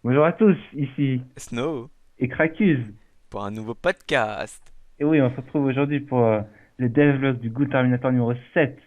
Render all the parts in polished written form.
Bonjour à tous, ici Snow, Ekracuse. pour un nouveau podcast. Et oui, on se retrouve aujourd'hui pour le devlog du Good Terminator numéro 7.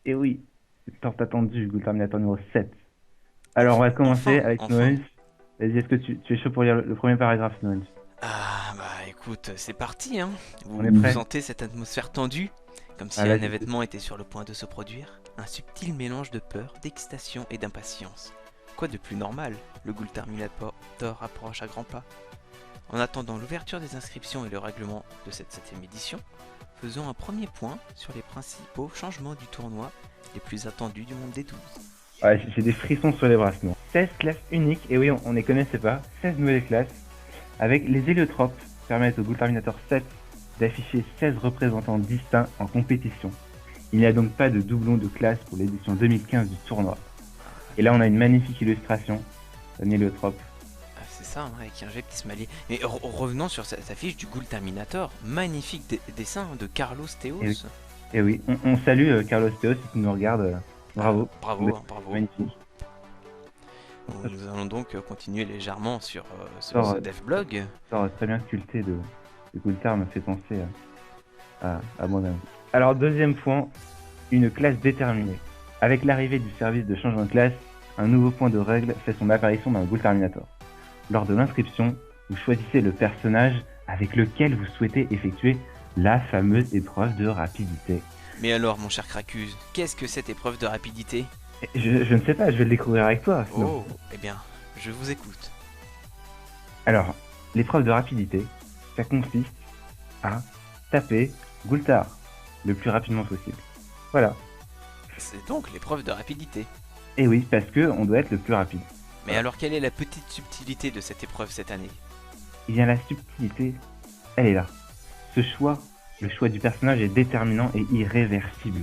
Et oui, c'est tant attendu, Good Terminator numéro 7. Alors, on Enfin, va commencer enfin, avec enfin. Noël. Vas-y, est-ce que tu es chaud pour lire le premier paragraphe, Noël? Ah, bah écoute, c'est parti, hein. On est Vous prêt? sentez cette atmosphère tendue? Comme Ah, si un vas-y, écoute. événement était sur le point de se produire? Un subtil mélange de peur, d'excitation et d'impatience. Quoi de plus normal? Le Ghoul Terminator approche à grands pas. En attendant l'ouverture des inscriptions et le règlement de cette 7ème édition, faisons un premier point sur les principaux changements du tournoi les plus attendus du monde des 12. Ouais, j'ai des frissons sur les bras, sinon. 16 classes uniques, et oui, on ne les connaissait pas. 16 nouvelles classes, avec les héliotropes, permettent au Good Terminator 7 d'afficher 16 représentants distincts en compétition. Il n'y a donc pas de doublon de classe pour l'édition 2015 du tournoi. Et là, on a une magnifique illustration d'un héliotrope. Ah, c'est ça, hein, avec un jet qui se malie. Mais revenons sur sa fiche du Ghoul Terminator. Magnifique dessin de Carlos Et oui, Theos. et oui. On salue Carlos Theos qui nous regarde. Ah, Bravo. bravo, Vous hein, bravo. magnifique. Nous allons donc continuer légèrement sur Sort, ce devblog. sort très bien sculpté de Coulthard me fait penser à moi-même. Alors, deuxième point, une classe déterminée. Avec l'arrivée du service de changement de classe, un nouveau point de règle fait son apparition dans le Ghoul Terminator. Lors de l'inscription, vous choisissez le personnage avec lequel vous souhaitez effectuer la fameuse épreuve de rapidité. Mais alors, mon cher Cracuse, qu'est-ce que cette épreuve de rapidité? Je ne sais pas, je vais le découvrir avec toi, sinon. Oh, eh bien, je vous écoute. Alors, l'épreuve de rapidité, ça consiste à taper Goultard le plus rapidement possible. Voilà. C'est donc l'épreuve de rapidité. Et oui, parce que on doit être le plus rapide. Mais Voilà. alors, quelle est la petite subtilité de cette épreuve cette année? Eh bien, la subtilité, elle est là. Ce choix, le choix du personnage est déterminant et irréversible.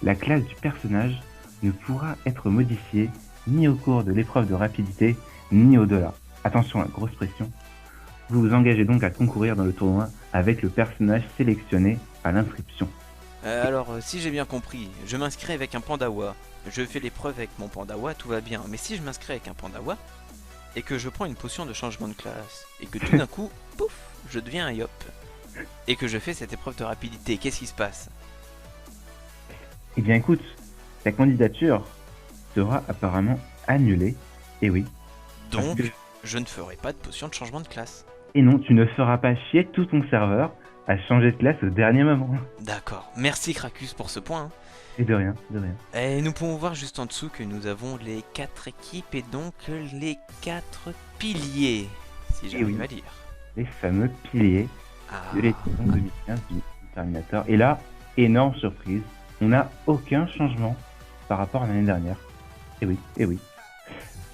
La classe du personnage ne pourra être modifiée ni au cours de l'épreuve de rapidité, ni au-delà. Attention à la grosse pression. Vous vous engagez donc à concourir dans le tournoi avec le personnage sélectionné à l'inscription. Alors, si j'ai bien compris, je m'inscris avec un Pandawa. Je fais l'épreuve avec mon Pandawa, tout va bien. Mais si je m'inscris avec un Pandawa, et que je prends une potion de changement de classe, et que tout d'un coup, pouf, je deviens un Yop, et que je fais cette épreuve de rapidité, qu'est-ce qui se passe? Eh bien écoute, ta candidature sera apparemment annulée. Et oui, parce que... Donc, je ne ferai pas de potion de changement de classe. Et non, tu ne feras pas chier tout ton serveur à changer de classe au dernier moment. D'accord, merci Krakus pour ce point, hein. Et de rien, de rien. Et nous pouvons voir juste en dessous que nous avons les 4 équipes et donc les 4 piliers, si Et j'arrive oui, à lire. les fameux piliers de Ah, l'édition 2015 du Terminator. Et là, énorme surprise, on n'a aucun changement par rapport à l'année dernière. Et oui, et oui.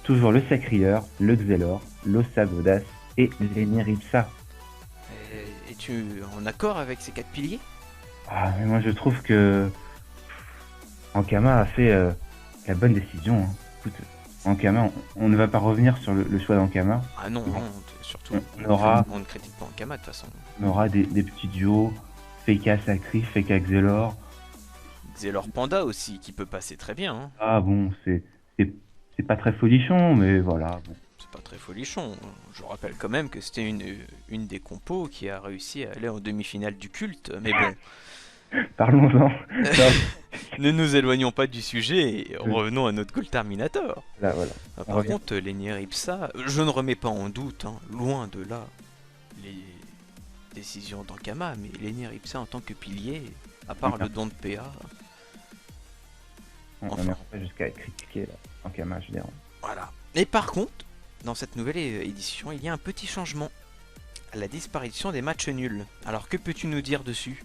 Toujours le Sacrieur, le Xelor, l'Osagodas et l'Eniripsa. es-tu en accord avec ces 4 piliers? Ah, mais moi je trouve que Ankama a fait la bonne décision, hein. Écoute, Ankama, on ne va pas revenir sur le choix d'Ankama. Ah non, non, surtout, On aura, on ne critique pas Ankama de toute façon. on aura des petits duos, Feka Sacri, Feka Xelor. Xelor Panda aussi, qui peut passer très bien, hein. Ah bon, c'est c'est pas très folichon, mais voilà. Bon. C'est pas très folichon. Je rappelle quand même que c'était une des compos qui a réussi à aller en demi-finale du culte. Mais bon, Parlons-en. Non, ne nous éloignons pas du sujet et oui, revenons à notre Gold Terminator. là, voilà. Ah, On par revient. contre, Lenny Ripsa, je ne remets pas en doute, hein, loin de là, les décisions d'Ankama, mais Lenny Ripsa en tant que pilier, à part le don de PA, On enfin, n'ira pas jusqu'à critiquer là, Ankama, je veux dire. voilà. Et par contre, dans cette nouvelle édition, il y a un petit changement. La disparition des matchs nuls. Alors que peux-tu nous dire dessus?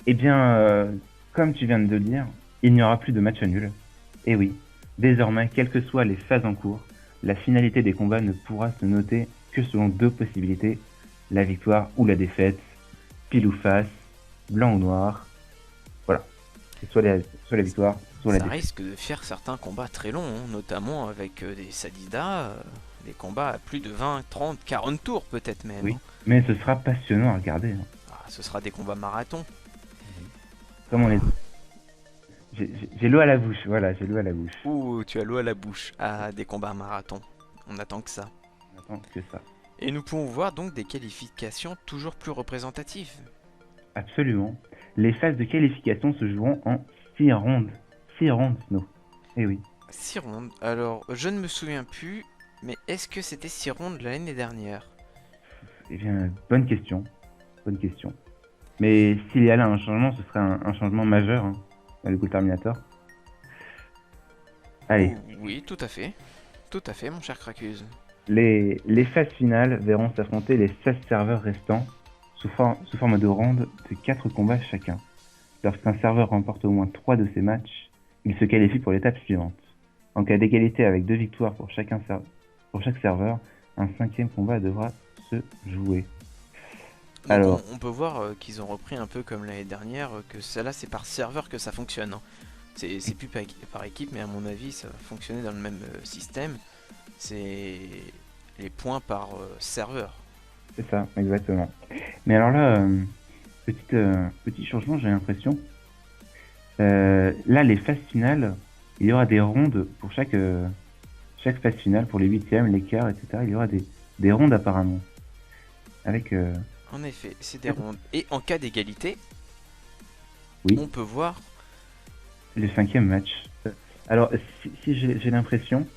Eh bien, comme tu viens de le dire, il n'y aura plus de match nul. Et oui, désormais, quelles que soient les phases en cours, la finalité des combats ne pourra se noter que selon deux possibilités, la victoire ou la défaite, pile ou face, blanc ou noir. Voilà, c'est soit la victoire, soit la Ça défaite. risque de faire certains combats très longs, hein, notamment avec des Sadidas, des combats à plus de 20, 30, 40 tours peut-être même, Oui, hein. mais ce sera passionnant à regarder, hein. Ah, ce sera des combats marathon. Comme on est... J'ai l'eau à la bouche, voilà, j'ai l'eau à la bouche. Ouh, tu as l'eau à la bouche. Ah, des combats marathon. On attend que ça. On attend que ça. Et nous pouvons voir donc des qualifications toujours plus représentatives. Absolument. Les phases de qualification se joueront en 6 rondes. 6 rondes, Snow. Eh oui. 6 rondes. Alors, je ne me souviens plus, mais est-ce que c'était 6 rondes l'année dernière? Eh bien, bonne question. Bonne question. Mais s'il y a là un changement, ce serait un changement majeur, hein, dans le Goal Terminator. Allez, Oui, tout à fait. Tout à fait, mon cher Cracuse. les phases finales verront s'affronter les 16 serveurs restants sous forme de rondes de 4 combats chacun. Lorsqu'un serveur remporte au moins 3 de ces matchs, il se qualifie pour l'étape suivante. En cas d'égalité avec 2 victoires pour chaque serveur, un 5e combat devra se jouer. Donc Alors, on peut voir qu'ils ont repris un peu comme l'année dernière, que celle-là c'est par serveur que ça fonctionne, hein. C'est plus par équipe, mais à mon avis ça va fonctionner dans le même système. C'est les points par serveur. c'est ça, exactement. Mais alors là, petit changement, j'ai l'impression. Là, les phases finales, il y aura des rondes pour chaque phase finale, pour les huitièmes, les quarts, etc. Il y aura des rondes apparemment. Avec, En effet, c'est des rondes. Et en cas d'égalité, oui, on peut voir. le 5e match. Alors, si j'ai l'impression,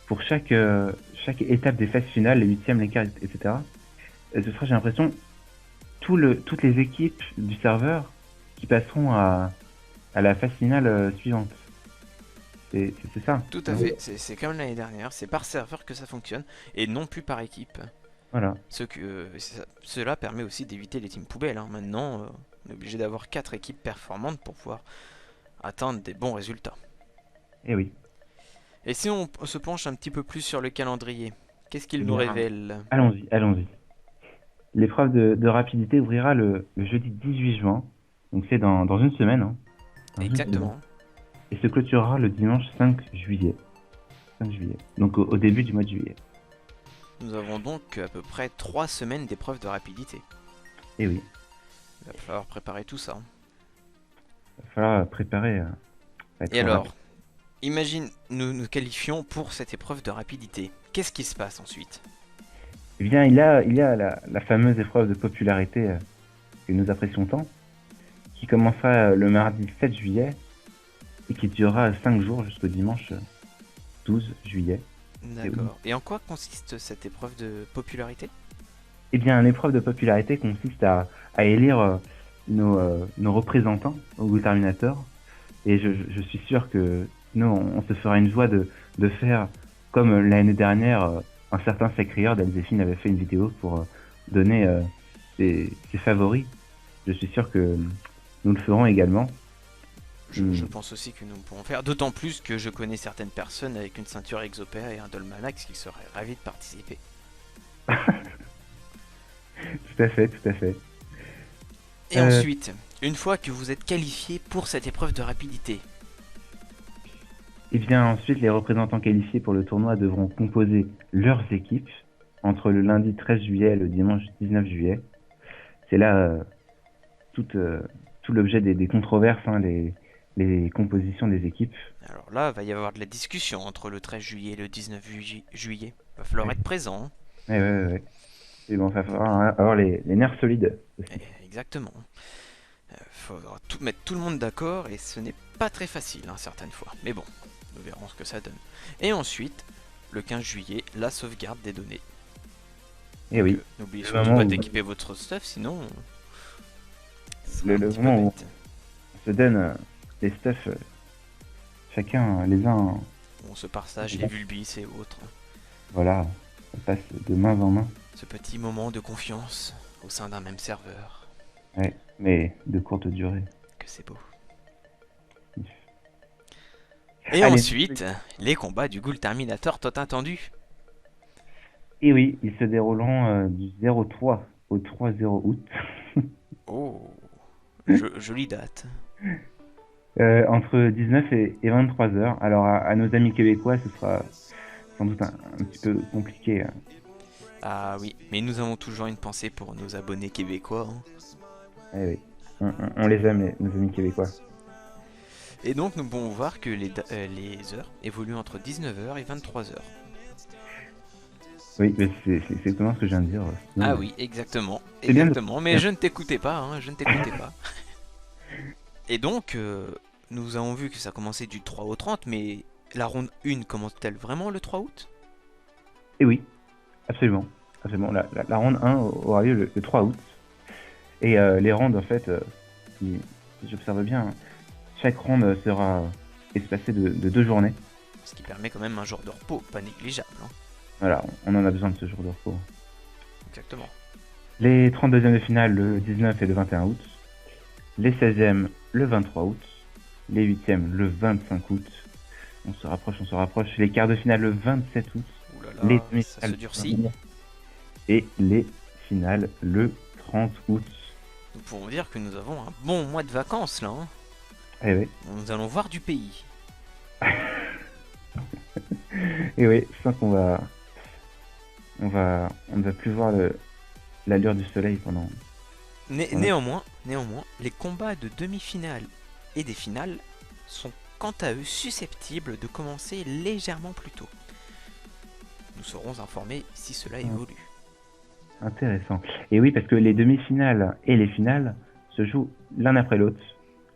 pour chaque étape des phases finales, les huitièmes, les quarts, etc., ce sera, j'ai l'impression, toutes les équipes du serveur qui passeront à la phase finale suivante. C'est ça. Tout à fait, c'est comme l'année dernière, c'est par serveur que ça fonctionne et non plus par équipe. Voilà. Cela permet aussi d'éviter les teams poubelles, hein. Maintenant, on est obligé d'avoir 4 équipes performantes pour pouvoir atteindre des bons résultats. Et oui. Et si on se penche un petit peu plus sur le calendrier, qu'est-ce qu'il Eh nous bien, révèle? allons-y. L'épreuve de rapidité ouvrira le jeudi 18 juin. Donc c'est dans une semaine. Hein. Dans une Exactement. semaine. Et se clôturera le dimanche 5 juillet. 5 juillet. Donc au début du mois de juillet. Nous avons donc à peu près 3 semaines d'épreuves de rapidité. Et oui. Il va falloir préparer tout ça. Il va falloir préparer. Et alors, imagine, nous qualifions pour cette épreuve de rapidité. Qu'est-ce qui se passe ensuite? Eh bien, il y a la fameuse épreuve de popularité que nous apprécions tant, qui commencera le mardi 7 juillet et qui durera 5 jours jusqu'au dimanche 12 juillet. D'accord. Et en quoi consiste cette épreuve de popularité? Eh bien, l'épreuve de popularité consiste à élire nos représentants au Goal Terminator. Et je suis sûr que nous, on se fera une joie de faire, comme l'année dernière, un certain Sacrieur d'Elzéphine avait fait une vidéo pour donner ses favoris. Je suis sûr que nous le ferons également. Je pense aussi que nous pourrons faire, d'autant plus que je connais certaines personnes avec une ceinture Exopair et un Dolmanax qui seraient ravis de participer. Tout à fait, tout à fait. Et ensuite, une fois que vous êtes qualifié pour cette épreuve de rapidité, Et bien ensuite, les représentants qualifiés pour le tournoi devront composer leurs équipes entre le lundi 13 juillet et le dimanche 19 juillet. C'est là tout l'objet des controverses, hein, les compositions des équipes. alors là, il va y avoir de la discussion entre le 13 juillet et le 19 juillet. Il va falloir être présent, hein. Ouais. Et bon, il va falloir avoir les nerfs solides aussi. Exactement. Il faudra mettre tout le monde d'accord et ce n'est pas très facile, hein, certaines fois. Mais bon, nous verrons ce que ça donne. Et ensuite, le 15 juillet, la sauvegarde des données. Et oui, N'oubliez Le surtout moment pas où- d'équiper votre stuff, sinon... le un petit peu moment où bête. on se donne les stuffs, chacun les uns, On se partage les vulbis et autres. voilà, ça passe de main en main. Ce petit moment de confiance au sein d'un même serveur. Ouais, mais de courte durée. Que c'est beau. Et Allez. ensuite, les combats du Ghoul Terminator tant attendu. Et oui, ils se dérouleront du 03 au 3-0 août, Oh, jolie date. entre 19 et 23 heures. Alors à nos amis québécois, ce sera sans doute un petit peu compliqué. Ah oui, mais nous avons toujours une pensée pour nos abonnés québécois, hein. Eh oui, on les aime, nos amis québécois. Et donc nous pouvons voir que les heures évoluent entre 19h et 23h. Oui, mais c'est exactement ce que je viens de dire. Ah Sinon, oui, exactement, c'est bien de... exactement, mais je ne t'écoutais pas, hein, je ne t'écoutais pas. Et donc, nous avons vu que ça commençait du 3 au 30, mais la ronde 1 commence-t-elle vraiment le 3 août? Et oui, absolument. Absolument. La ronde 1 aura lieu le 3 août. Et les rondes, en fait, si j'observe bien, hein, chaque ronde sera espacée de 2 journées. Ce qui permet quand même un jour de repos, pas négligeable. Hein. Voilà, on en a besoin de ce jour de repos. Exactement. Les 32e de finale le 19 et le 21 août. Les 16e le 23 août. Les 8e le 25 août. On se rapproche, on se rapproche. Les quarts de finale le 27 août. Ouh là Les là, ça se demi-finales durcit. et les finales le 30 août. Nous pouvons dire que nous avons un bon mois de vacances là. Hein. Eh oui, Nous allons voir du pays. et oui, je sens on ne va plus voir l'allure du soleil pendant. Néanmoins, les combats de demi-finale et des finales sont quant à eux susceptibles de commencer légèrement plus tôt. Nous serons informés si cela évolue. Intéressant. Et oui, parce que les demi-finales et les finales se jouent l'un après l'autre.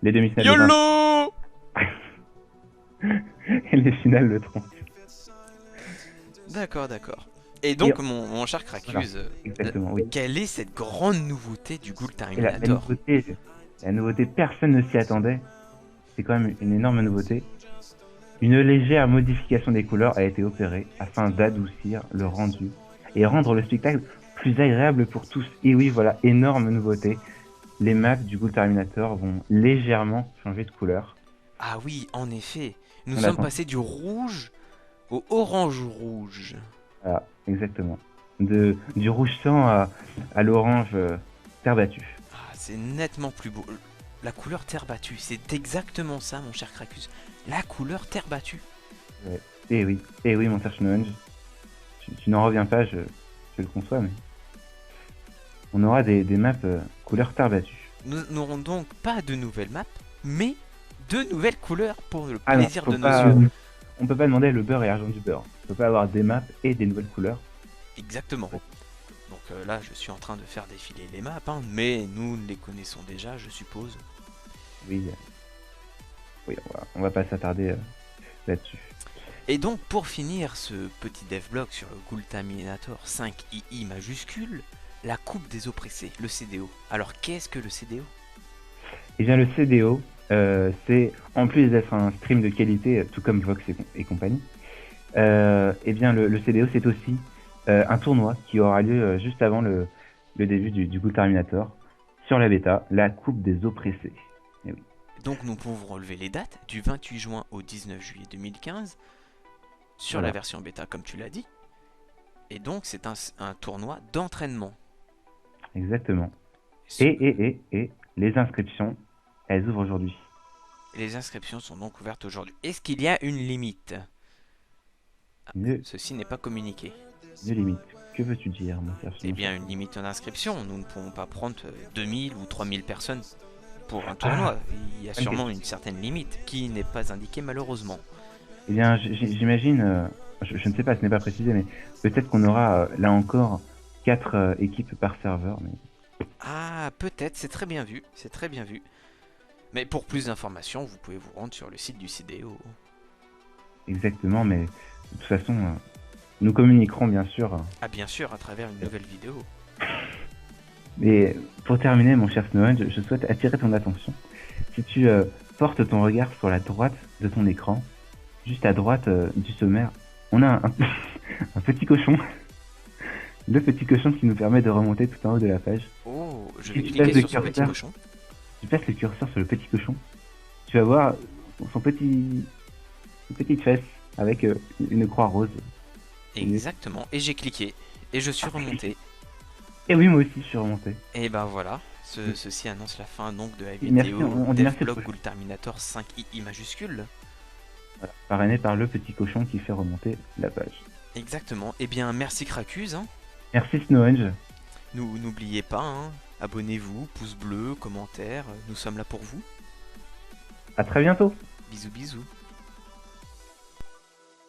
Les demi-finales le 20 YOLO! et les finales le 30. D'accord, d'accord. Et donc, Et- mon cher Voilà, Cracuse, exactement, oui. quelle est cette grande nouveauté du Ghoul Et Terminator? la nouveauté, personne ne s'y attendait. C'est quand même une énorme nouveauté. Une légère modification des couleurs a été opérée afin d'adoucir le rendu et rendre le spectacle plus agréable pour tous. Et oui, voilà, énorme nouveauté. Les maps du Ghoul Terminator vont légèrement changer de couleur. Ah oui, en effet, nous On sommes attend. passés du rouge au orange rouge. Voilà, exactement. Du rouge sang à l'orange terre battue. Ah, c'est nettement plus beau. La couleur terre battue, c'est exactement ça, mon cher Cracus. La couleur terre battue. Ouais. Et oui, mon cher Shinohenge, tu n'en reviens pas, je le conçois, mais on aura des maps couleur terre battue. Nous n'aurons donc pas de nouvelles maps, mais de nouvelles couleurs pour le Ah non, plaisir de nos pas, yeux. on peut pas demander le beurre et l'argent du beurre. On peut pas avoir des maps et des nouvelles couleurs. Exactement. Donc là, je suis en train de faire défiler les maps, hein, mais nous les connaissons déjà, je suppose. Oui, oui, on va pas s'attarder là-dessus. Et donc, pour finir ce petit devlog sur le Ghoul Terminator 5II majuscule, la coupe des oppressés, le CDO. Alors, qu'est-ce que le CDO? Et bien le CDO, c'est en plus d'être un stream de qualité, tout comme Vox et compagnie, et bien le CDO c'est aussi un tournoi qui aura lieu juste avant le début du Ghoul Terminator sur la bêta, la Coupe des Oppressés. Et oui. Donc, nous pouvons relever les dates du 28 juin au 19 juillet 2015 sur Voilà. la version bêta, comme tu l'as dit. Et donc, c'est un tournoi d'entraînement. Exactement. Ce- Et les inscriptions, elles ouvrent aujourd'hui. Les inscriptions sont donc ouvertes aujourd'hui. Est-ce qu'il y a une limite? Ne, Ceci n'est pas communiqué. ne limite. Que veux-tu dire, mon cher Eh Simon? bien, une limite d'inscription. Nous ne pouvons pas prendre 2000 ou 3000 personnes pour un tournoi. Il y a Ok. sûrement une certaine limite qui n'est pas indiquée malheureusement. Eh bien, j'imagine, je ne sais pas, ce n'est pas précisé, mais peut-être qu'on aura là encore 4 équipes par serveur. Mais Ah, peut-être, c'est très bien vu. C'est très bien vu. Mais pour plus d'informations, vous pouvez vous rendre sur le site du CDO. exactement, mais de toute façon, nous communiquerons bien sûr. Ah, bien sûr, à travers une nouvelle vidéo. Mais pour terminer, mon cher Snowen, je souhaite attirer ton attention. Si tu portes ton regard sur la droite de ton écran, juste à droite du sommaire, on a un petit cochon. Le petit cochon qui nous permet de remonter tout en haut de la page. Oh, je Si vais tu cliquer passes le sur ce petit curseur. cochon. Tu passes le curseur sur le petit cochon, tu vas voir son une petite fesse avec une croix rose. Exactement, et j'ai cliqué. Et je suis remonté. Et oui, moi aussi, je suis remonté. Et ben voilà, ceci annonce la fin donc de la Merci, vidéo on dit merci Devblog au cochon. Ghoul Terminator 5II majuscule. Voilà, parrainé par le petit cochon qui fait remonter la page. Exactement, et bien merci Cracuse, hein. Merci Snowenge. N'oubliez pas, hein, abonnez-vous, pouce bleu, commentaire, nous sommes là pour vous. À très bientôt. Bisous bisous.